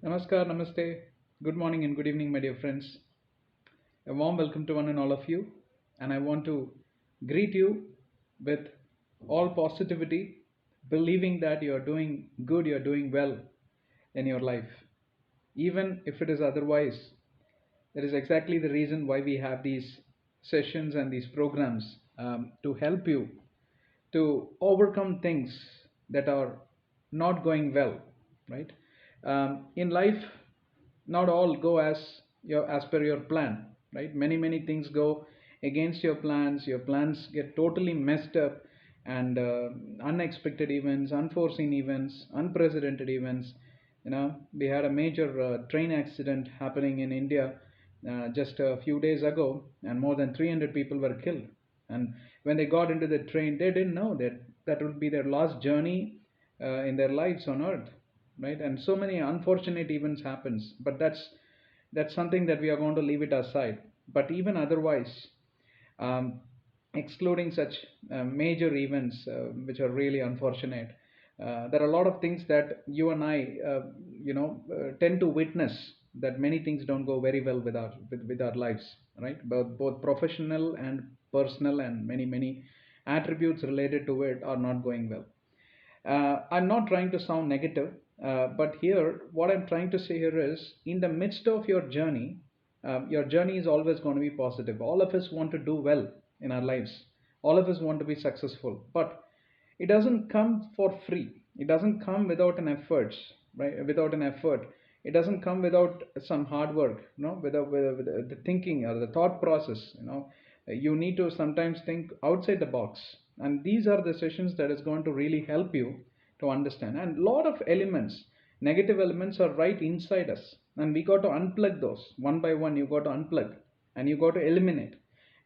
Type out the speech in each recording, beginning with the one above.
Namaskar, namaste. Good morning and good evening, my dear friends. A warm welcome to one and all of you. And I want to greet you with all positivity, believing that you are doing good, you are doing well in your life. Even if it is otherwise, that is exactly the reason why we have these sessions and these programs to help you to overcome things that are not going well, right? In life, not all go as per your plan, right? Many things go against your plans. Your plans get totally messed up, and unexpected events, unforeseen events, unprecedented events. We had a major train accident happening in India just a few days ago, and more than 300 people were killed. And when they got into the train, they didn't know that that would be their last journey in their lives on earth, right? And so many unfortunate events happens, but that's something that we are going to leave it aside. But even otherwise, um, excluding such major events which are really unfortunate, there are a lot of things that you and I tend to witness, that many things don't go very well with our lives, right? Both professional and personal, and many attributes related to it are not going well. I'm not trying to sound negative, but here, what I'm trying to say here is, in the midst of your journey is always going to be positive. All of us want to do well in our lives. All of us want to be successful, but it doesn't come for free. It doesn't come without an effort, right? Without an effort, it doesn't come without some hard work, without the thinking or the thought process. You need to sometimes think outside the box, and these are the sessions that is going to really help you to understand. And a lot of elements, negative elements, are right inside us, and we got to unplug those one by one. You got to unplug, and you got to eliminate,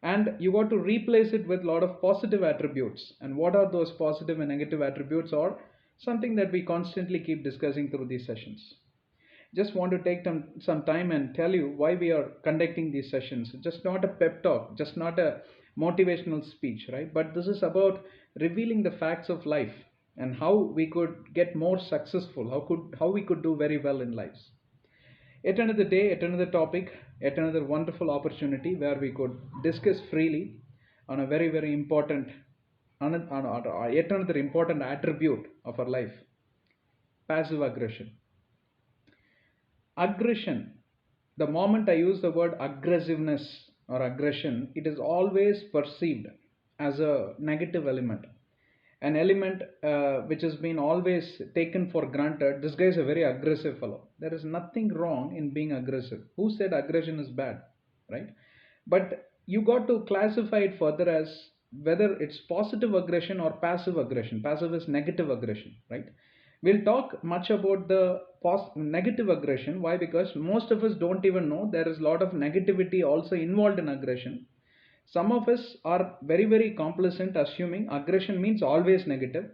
and you got to replace it with a lot of positive attributes. And what are those positive and negative attributes, or something that we constantly keep discussing through these sessions. Just want to take some time and tell you why we are conducting these sessions. Just not a pep talk, just not a motivational speech, right? But this is about revealing the facts of life, and how we could get more successful, how we could do very well in lives. Yet another day, yet another topic, yet another wonderful opportunity where we could discuss freely on a very important, yet another important attribute of our life: passive aggression. Aggression, the moment I use the word aggressiveness or aggression, it is always perceived as a negative element, an element which has been always taken for granted. This guy is a very aggressive fellow. There is nothing wrong in being aggressive. Who said aggression is bad, right? But you got to classify it further as whether it's positive aggression or passive aggression. Passive is negative aggression, right? We'll talk much about the negative aggression. Why? Because most of us don't even know there is a lot of negativity also involved in aggression. Some of us are very complacent, assuming aggression means always negative.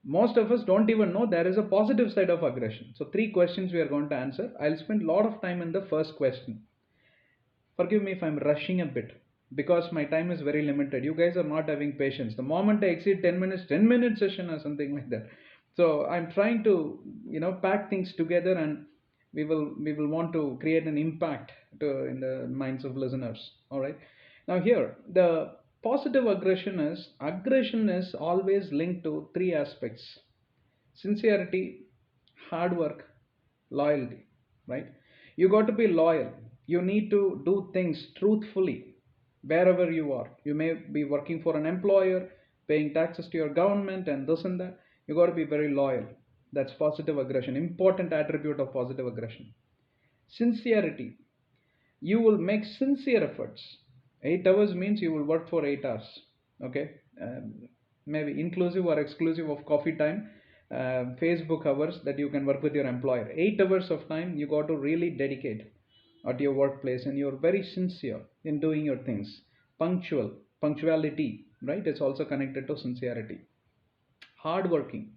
Most of us don't even know there is a positive side of aggression. So, three questions we are going to answer. I'll spend a lot of time in the first question. Forgive me if I'm rushing a bit, because my time is very limited. You guys are not having patience. The moment I exceed 10 minutes, 10-minute session or something like that. So I'm trying to, pack things together, and we will want to create an impact in the minds of listeners. All right. Now here, the positive aggression is always linked to three aspects: sincerity, hard work, loyalty, right? You got to be loyal. You need to do things truthfully wherever you are. You may be working for an employer, paying taxes to your government, and this and that. You got to be very loyal. That's positive aggression, important attribute of positive aggression. Sincerity, you will make sincere efforts. 8 hours means you will work for 8 hours. Okay. Maybe inclusive or exclusive of coffee time, Facebook hours that you can work with your employer. 8 hours of time you got to really dedicate at your workplace, and you're very sincere in doing your things. Punctuality, right? It's also connected to sincerity. Hardworking.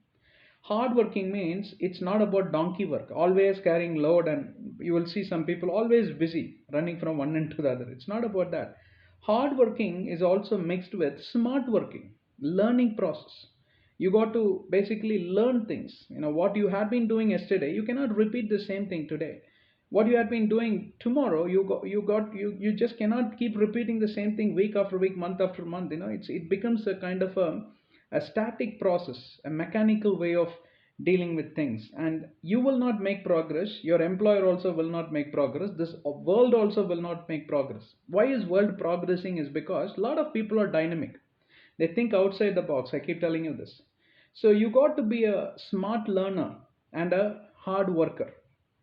Hardworking means it's not about donkey work, always carrying load, and you will see some people always busy running from one end to the other. It's not about that. Hardworking is also mixed with smart working, learning process. You got to basically learn things. What you had been doing yesterday, you cannot repeat the same thing today. What you had been doing tomorrow, you just cannot keep repeating the same thing week after week, month after month. It becomes a kind of a static process, a mechanical way of dealing with things, and you will not make progress. Your employer also will not make progress. This world also will not make progress. Why is world progressing? Is because a lot of people are dynamic. They think outside the box. I keep telling you this. So you got to be a smart learner and a hard worker.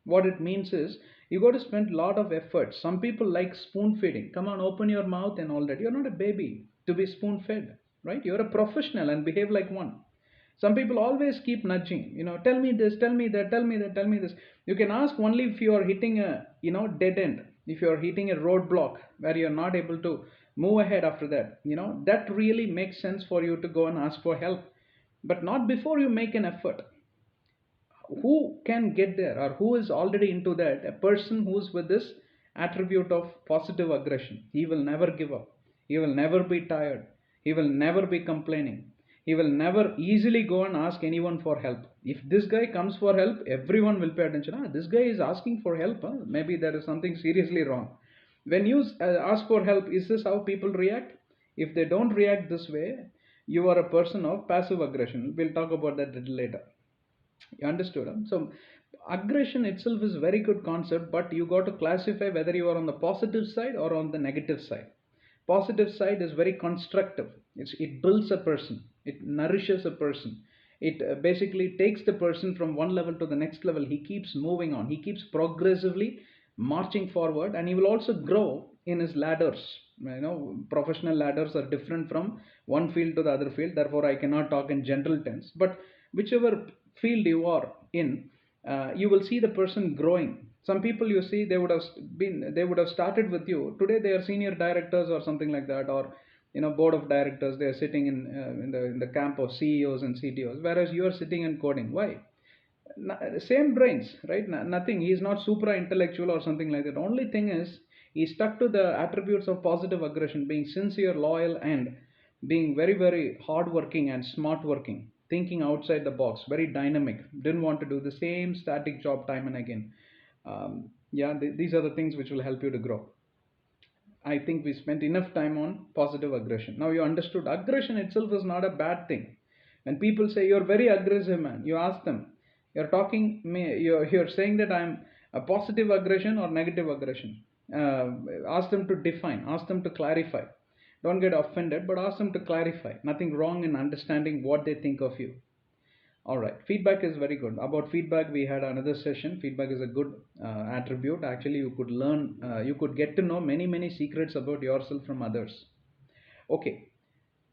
What it means is you got to spend a lot of effort. Some people like spoon feeding. Come on, open your mouth and all that. You're not a baby to be spoon fed, right? You're a professional and behave like one. Some people always keep nudging, tell me this, tell me that, tell me that, tell me this. You can ask only if you are hitting a, dead end, if you are hitting a roadblock where you're not able to move ahead after that, that really makes sense for you to go and ask for help, but not before you make an effort. Who can get there, or who is already into that? A person who's with this attribute of positive aggression, he will never give up, he will never be tired, he will never be complaining, he will never easily go and ask anyone for help. If this guy comes for help, everyone will pay attention. This guy is asking for help, maybe there is something seriously wrong. When you ask for help, is this how people react? If they don't react this way, you are a person of passive aggression. We'll talk about that a little later. You understood? So aggression itself is a very good concept, but you got to classify whether you are on the positive side or on the negative side. Positive side is very constructive. It builds a person. It nourishes a person. It basically takes the person from one level to the next level. He keeps moving on. He keeps progressively marching forward, and he will also grow in his ladders. Professional ladders are different from one field to the other field. Therefore, I cannot talk in general terms. But whichever field you are in, you will see the person growing. Some people, you see, they would have started with you. Today they are senior directors or something like that, or board of directors. They are sitting in the camp of CEOs and CTOs, whereas you are sitting and coding. Why? Same brains, right? Nothing. He is not supra intellectual or something like that. Only thing is he stuck to the attributes of positive aggression, being sincere, loyal, and being very, very hardworking and smart working, thinking outside the box, very dynamic. Didn't want to do the same static job time and again. Yeah, these are the things which will help you to grow. I think we spent enough time on positive aggression. Now you understood aggression itself is not a bad thing. When people say you're very aggressive, man, you ask them, you're saying that I'm a positive aggression or negative aggression. Ask them to define, ask them to clarify. Don't get offended, but ask them to clarify. Nothing wrong in understanding what they think of you. All right, feedback is very good. About feedback, we had another session. Feedback is a good attribute. Actually, you could learn, you could get to know many, many secrets about yourself from others. Okay,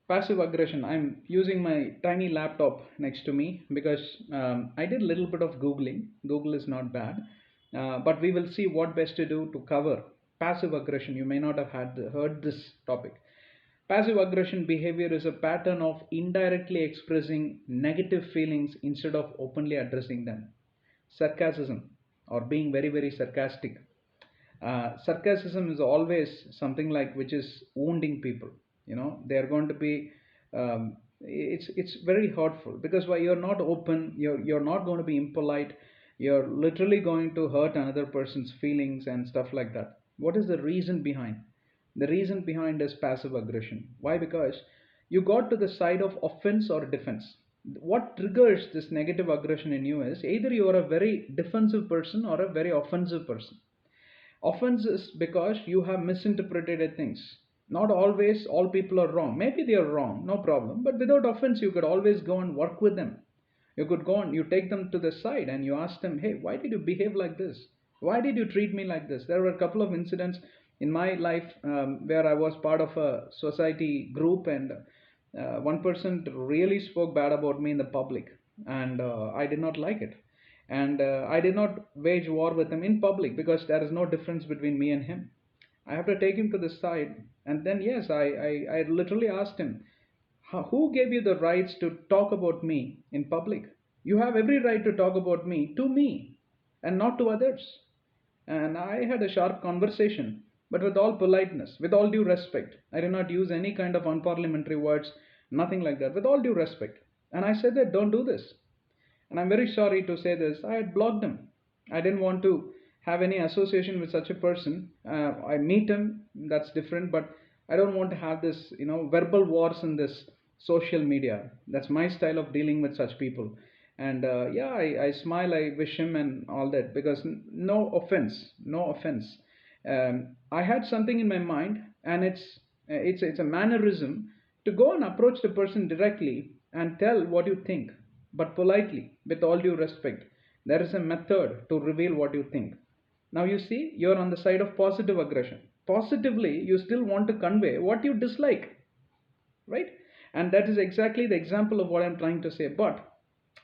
passive aggression. I'm using my tiny laptop next to me because I did a little bit of Googling. Google is not bad, but we will see what best to do to cover passive aggression. You may not have heard this topic. Passive aggression behavior is a pattern of indirectly expressing negative feelings instead of openly addressing them. Sarcasm, or being very, very sarcastic. Sarcasm is always something like which is wounding people. They are going to be. It's very hurtful because why you're not open, you're not going to be impolite. You're literally going to hurt another person's feelings and stuff like that. What is the reason behind? The reason behind is passive aggression. Why? Because you got to the side of offense or defense. What triggers this negative aggression in you is either you are a very defensive person or a very offensive person. Offense is because you have misinterpreted things. Not always all people are wrong. Maybe they are wrong, no problem. But without offense, you could always go and work with them. You could go and you take them to the side and you ask them, hey, why did you behave like this? Why did you treat me like this? There were a couple of incidents in my life where I was part of a society group, and one person really spoke bad about me in the public, and I did not like it. And I did not wage war with him in public because there is no difference between me and him. I have to take him to the side, and then yes, I literally asked him, who gave you the rights to talk about me in public? You have every right to talk about me to me and not to others. And I had a sharp conversation, but with all politeness, with all due respect. I did not use any kind of unparliamentary words, nothing like that, with all due respect. And I said that don't do this. And I'm very sorry to say this, I had blocked him. I didn't want to have any association with such a person. I meet him, that's different, but I don't want to have this, verbal wars in this social media. That's my style of dealing with such people. And yeah, I smile, I wish him and all that because no offense, no offense. I had something in my mind, and it's a mannerism to go and approach the person directly and tell what you think, but politely, with all due respect. There is a method to reveal what you think. Now you see, you're on the side of positive aggression. Positively, you still want to convey what you dislike, right? And that is exactly the example of what I'm trying to say. But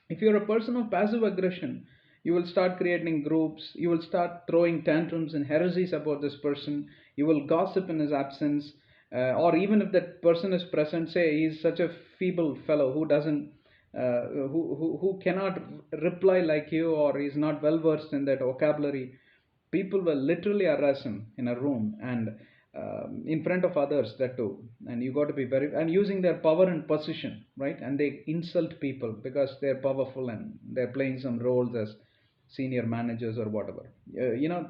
if you're a person of passive aggression, you will start creating groups, you will start throwing tantrums and heresies about this person, you will gossip in his absence, or even if that person is present, say he's such a feeble fellow who doesn't who cannot reply like you, or is not well versed in that vocabulary, people will literally harass him in a room, and in front of others, that too. And you got to be very, and using their power and position, right? And they insult people because they're powerful and they're playing some roles as senior managers or whatever.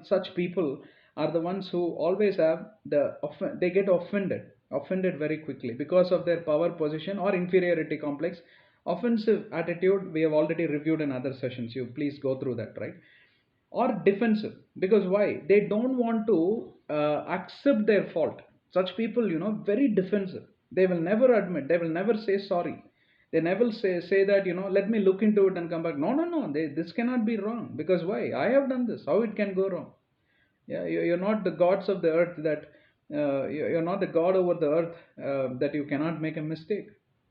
Such people are the ones who always have they get offended very quickly because of their power position or inferiority complex. Offensive attitude we have already reviewed in other sessions, you please go through that, right? Or defensive, because why? They don't want to accept their fault. Such people, very defensive. They will never admit, they will never say sorry, they never say that, let me look into it and come back. No, no, no, this cannot be wrong, because why? I have done this, how it can go wrong? Yeah, you're not the gods of the earth, that you're not the god over the earth, that you cannot make a mistake,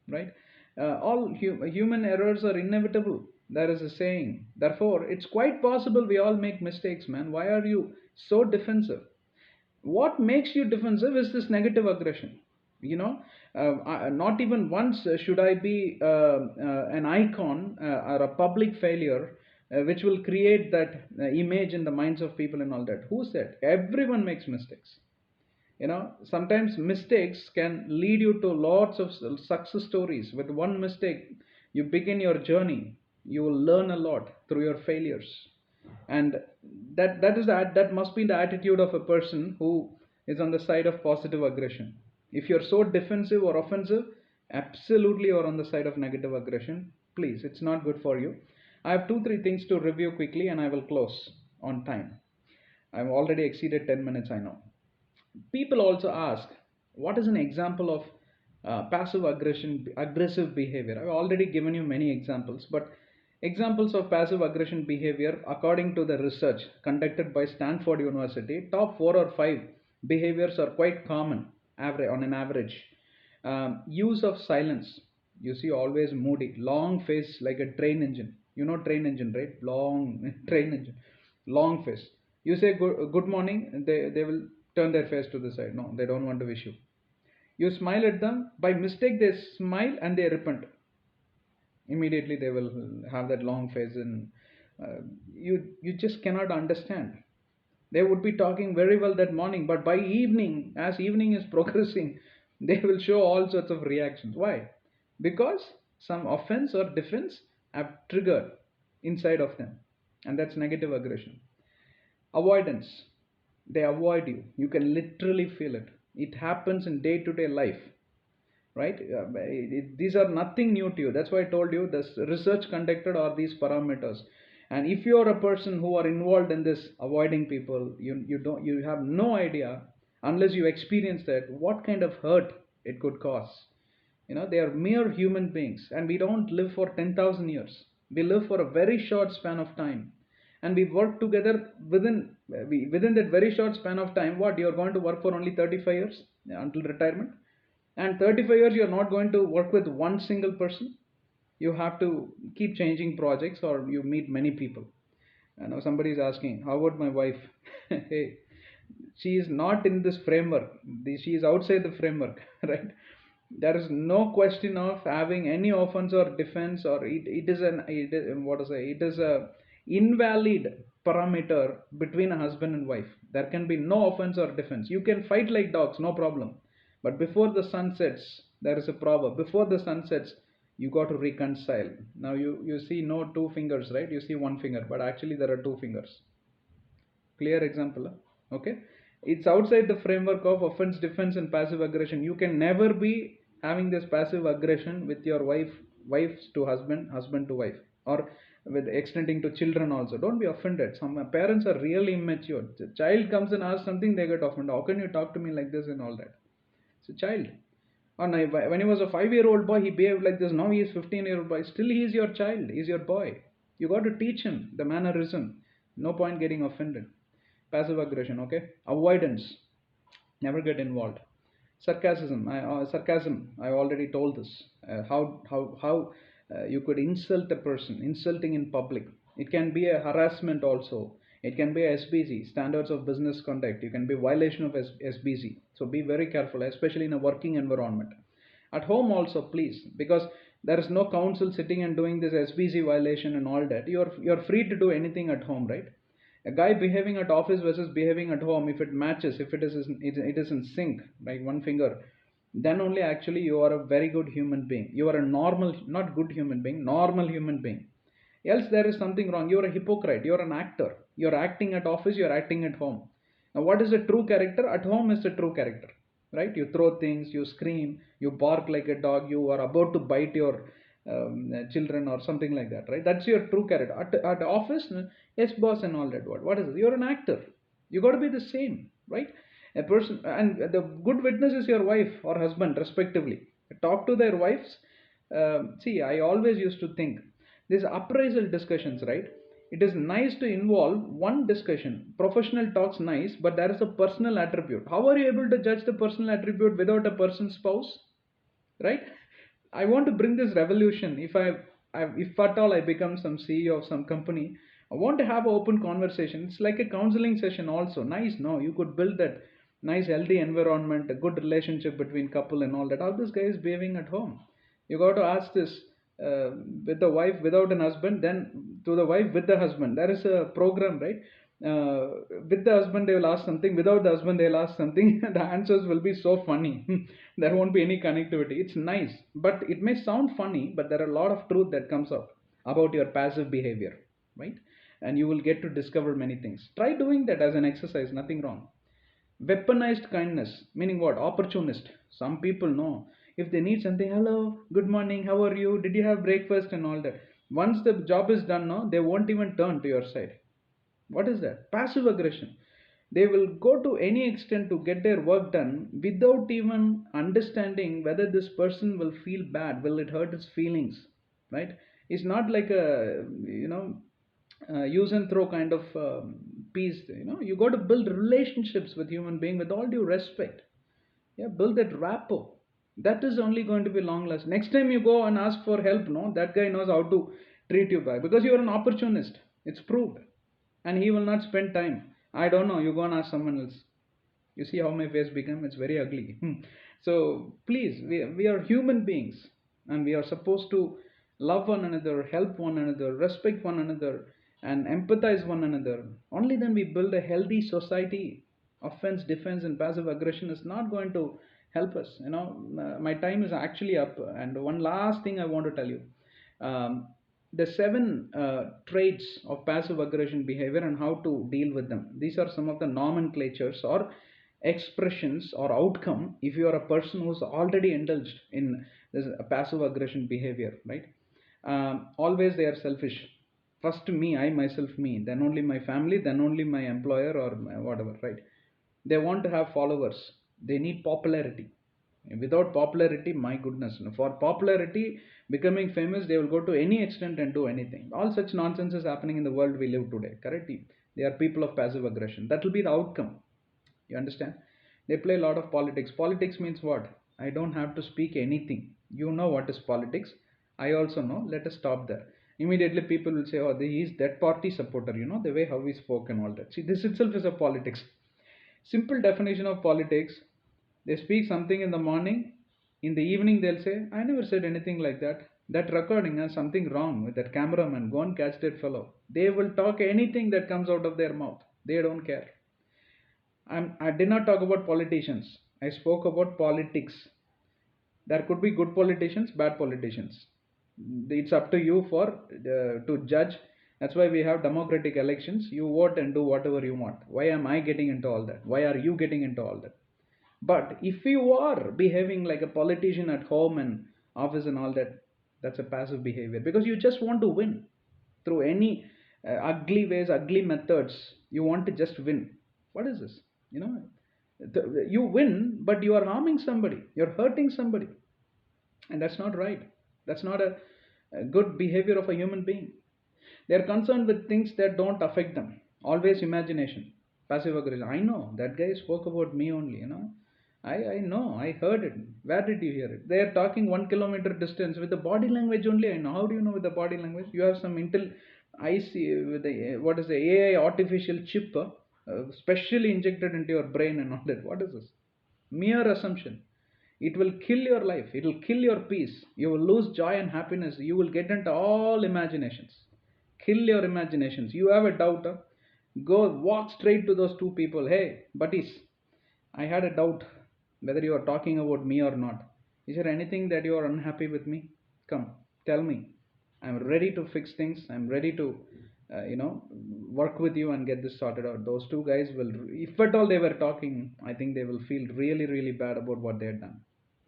right? All human errors are inevitable, there is a saying. Therefore it's quite possible we all make mistakes, man. Why are you so defensive? What makes you defensive is this negative aggression. you know Not even once should I be an icon or a public failure, which will create that image in the minds of people and all that. Who said? Everyone makes mistakes. Sometimes mistakes can lead you to lots of success stories. With one mistake you begin your journey, you will learn a lot through your failures. And that must be the attitude of a person who is on the side of positive aggression. If you're so defensive or offensive, absolutely you're on the side of negative aggression. Please, it's not good for you. I have 2 3 things to review quickly and I will close on time. I've already exceeded 10 minutes, I know. People also ask, what is an example of passive aggressive behavior? I've already given you many examples, but examples of passive aggression behavior, according to the research conducted by Stanford University, top 4 or 5 behaviors are quite common, average on an average. Use of silence. You see, always moody, long face like a train engine. Train engine, right? Long train engine, long face. You say good morning, they will turn their face to the side. No, they don't want to wish you. You smile at them, by mistake they smile and they repent. Immediately they will have that long face, and you just cannot understand. They would be talking very well that morning, but by evening, as evening is progressing, they will show all sorts of reactions. Why? Because some offense or defense have triggered inside of them, and that's negative aggression. Avoidance. They avoid you. You can literally feel it. It happens in day to day life, right? These are nothing new to you. That's why I told you this research conducted are these parameters. And if you are a person who are involved in this avoiding people, you have no idea, unless you experience that, what kind of hurt it could cause. They are mere human beings, and we don't live for 10,000 years. We live for a very short span of time, and we work together within that very short span of time. What, you're going to work for only 35 years until retirement, and 35 years you're not going to work with one single person. You have to keep changing projects, or you meet many people. Now somebody is asking, how about my wife? Hey, she is not in this framework. She is outside the framework, right? There is no question of having any offense or defense, or it is what to say, it is a invalid parameter between a husband and wife. There can be no offense or defense. You can fight like dogs, no problem, but before the sun sets, there is a proverb, before the sun sets, You got to reconcile. Now you see no two fingers, right? You see one finger, but actually there are two fingers. Clear example, huh? Okay. It's outside the framework of offense, defense, and passive aggression. You can never be having this passive aggression with your wife to husband, husband to wife, or with extending to children also. Don't be offended. Some parents are really immature. The child comes and asks something, they get offended. How can you talk to me like this and all that? It's a child. Or when he was a 5-year-old boy, he behaved like this. Now he is 15-year-old boy. Still, he is your child. He is your boy. You got to teach him the mannerism. No point getting offended. Passive aggression, okay? Avoidance. Never get involved. Sarcasm. I already told this. How you could insult a person, insulting in public. It can be a harassment also. It can be a SBC, standards of business conduct. You can be violation of SBC. So be very careful, especially in a working environment. At home also, please, because there is no council sitting and doing this SBC violation and all that. You're free to do anything at home, right? A guy behaving at office versus behaving at home, if it matches, if it is in sync, like one finger, then only actually you are a very good human being. You are a normal, not good human being, normal human being. Else there is something wrong. You are a hypocrite. You are an actor. You are acting at office. You are acting at home. Now what is a true character? At home is a true character, right? You throw things, you scream, you bark like a dog, you are about to bite your children or something like that, right? That's your true character. At office, yes boss and all that. What is it? You're an actor. You got to be the same, right? A person, and the good witness is your wife or husband respectively. Talk to their wives. See, I always used to think these appraisal discussions, right? It is nice to involve one discussion. Professional talks nice, but there is a personal attribute. How are you able to judge the personal attribute without a person's spouse, right? I want to bring this revolution. If at all I become some CEO of some company, I want to have an open conversation. It's like a counseling session also. Nice, no? You could build that nice healthy environment, a good relationship between couple and all that. How this guy is behaving at home? You got to ask this with the wife without an husband, then to the wife with the husband. There is a program, right? With the husband they will ask something, without the husband they'll ask something. The answers will be so funny. There won't be any connectivity. It's nice, but it may sound funny, but there are a lot of truth that comes out about your passive behavior, right? And you will get to discover many things. Try doing that as an exercise, nothing wrong. Weaponized kindness, meaning what? Opportunist. Some people know if they need something, hello, good morning, how are you, did you have breakfast and all that. Once the job is done, no, they won't even turn to your side. What is that? Passive aggression. They will go to any extent to get their work done without even understanding whether this person will feel bad, will it hurt his feelings, right? It's not like a, use and throw kind of piece. You got to build relationships with human being with all due respect. Yeah, build that rapport. That is only going to be long lasting. Next time you go and ask for help, no, that guy knows how to treat you back because you are an opportunist. It's proved, and he will not spend time. I don't know. You go and ask someone else. You see how my face become? It's very ugly. So please, we are human beings, and we are supposed to love one another, help one another, respect one another, and empathize one another. Only then we build a healthy society. Offense, defense, and passive aggression is not going to help us. My time is actually up, and one last thing I want to tell you. Um, the seven traits of passive aggression behavior and how to deal with them. These are some of the nomenclatures or expressions or outcome if you are a person who's already indulged in this passive aggression behavior, right? Always they are selfish. First me, I myself, me, then only my family, then only my employer or whatever, right? They want to have followers. They need popularity. Without popularity, my goodness, for popularity, becoming famous, they will go to any extent and do anything. All such nonsense is happening in the world we live today, correct? They are people of passive aggression. That will be the outcome. You understand? They play a lot of politics. Politics means what? I don't have to speak anything. You know what is politics. I also know. Let us stop there. Immediately people will say, oh, he is that party supporter, the way how he spoke and all that. See, this itself is a politics. Simple definition of politics. They speak something in the morning, in the evening they'll say, I never said anything like that. That recording has something wrong with that cameraman. Go and catch that fellow. They will talk anything that comes out of their mouth. They don't care. I did not talk about politicians. I spoke about politics. There could be good politicians, bad politicians. It's up to you for to judge. That's why we have democratic elections. You vote and do whatever you want. Why am I getting into all that? Why are you getting into all that? But if you are behaving like a politician at home and office and all that, that's a passive behavior, because you just want to win through any ugly ways, ugly methods. You want to just win. What is this? You know, you win, but you are harming somebody. You're hurting somebody, and that's not right. That's not a good behavior of a human being. They're concerned with things that don't affect them. Always imagination, passive aggression. I know that guy spoke about me only, I know, I heard it. Where did you hear it? They are talking 1 kilometer distance with the body language only. I know. How do you know with the body language? You have some intel. I see with the what is the AI artificial chip, specially injected into your brain and all that. What is this? Mere assumption. It will kill your life. It will kill your peace. You will lose joy and happiness. You will get into all imaginations. Kill your imaginations. You have a doubt, huh? Go walk straight to those two people. Hey, buddies, I had a doubt whether you are talking about me or not. Is there anything that you are unhappy with me? Come, tell me. I'm ready to fix things. I'm ready to, work with you and get this sorted out. Those two guys will, if at all they were talking, I think they will feel really, really bad about what they had done,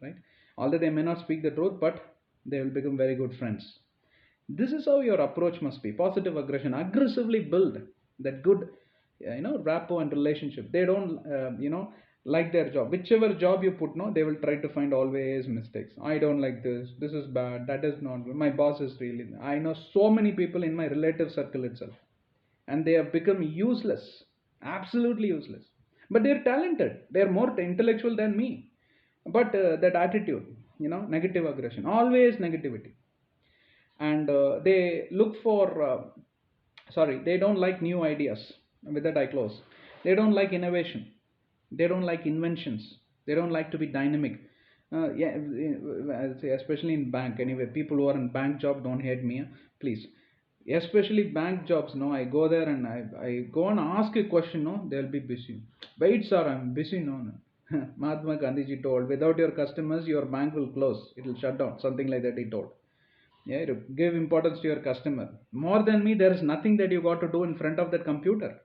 right? Although they may not speak the truth, but they will become very good friends. This is how your approach must be. Positive aggression. Aggressively build that good, rapport and relationship. They don't, like their job. Whichever job you put, no, they will try to find always mistakes. I don't like this. This is bad. That is not good. My boss is really. I know so many people in my relative circle itself, and they have become useless, absolutely useless. But they're talented. They're more intellectual than me. But that attitude, negative aggression, always negativity, and they look for sorry, they don't like new ideas. With that I close. They don't like innovation. They don't like inventions. They don't like to be dynamic. Yeah, I'd say especially in bank. Anyway, people who are in bank job, don't hate me, please. Especially bank jobs, no, I go there and I go and ask a question, no, they'll be busy. Wait sir, I'm busy. No, no. Mahatma Gandhi ji told, without your customers your bank will close, it will shut down, something like that he told. Yeah, to give importance to your customer. More than me, there is nothing that you got to do in front of that computer.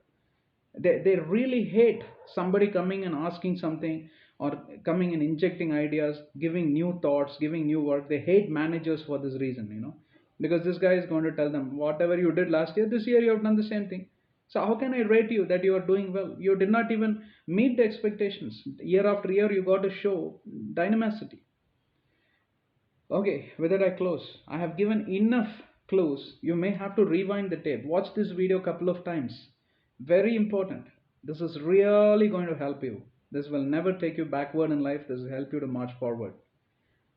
They really hate somebody coming and asking something, or coming and injecting ideas, giving new thoughts, giving new work. They hate managers for this reason, because this guy is going to tell them, whatever you did last year, this year you have done the same thing. So how can I rate you that you are doing well? You did not even meet the expectations. Year after year, you got to show dynamicity. Okay, with that I close. I have given enough clues. You may have to rewind the tape. Watch this video a couple of times. Very important. This is really going to help you. This will never take you backward in life. This will help you to march forward.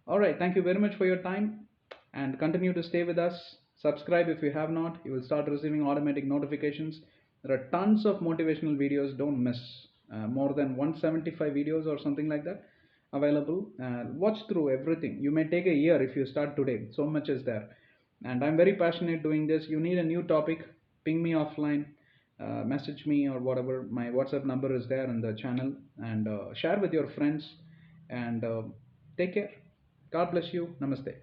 Alright, thank you very much for your time, and continue to stay with us. Subscribe if you have not. You will start receiving automatic notifications. There are tons of motivational videos. Don't miss. More than 175 videos or something like that available. Watch through everything. You may take a year if you start today. So much is there. And I'm very passionate doing this. You need a new topic, ping me offline, message me or whatever. My WhatsApp number is there in the channel, and share with your friends, and take care. God bless you. Namaste.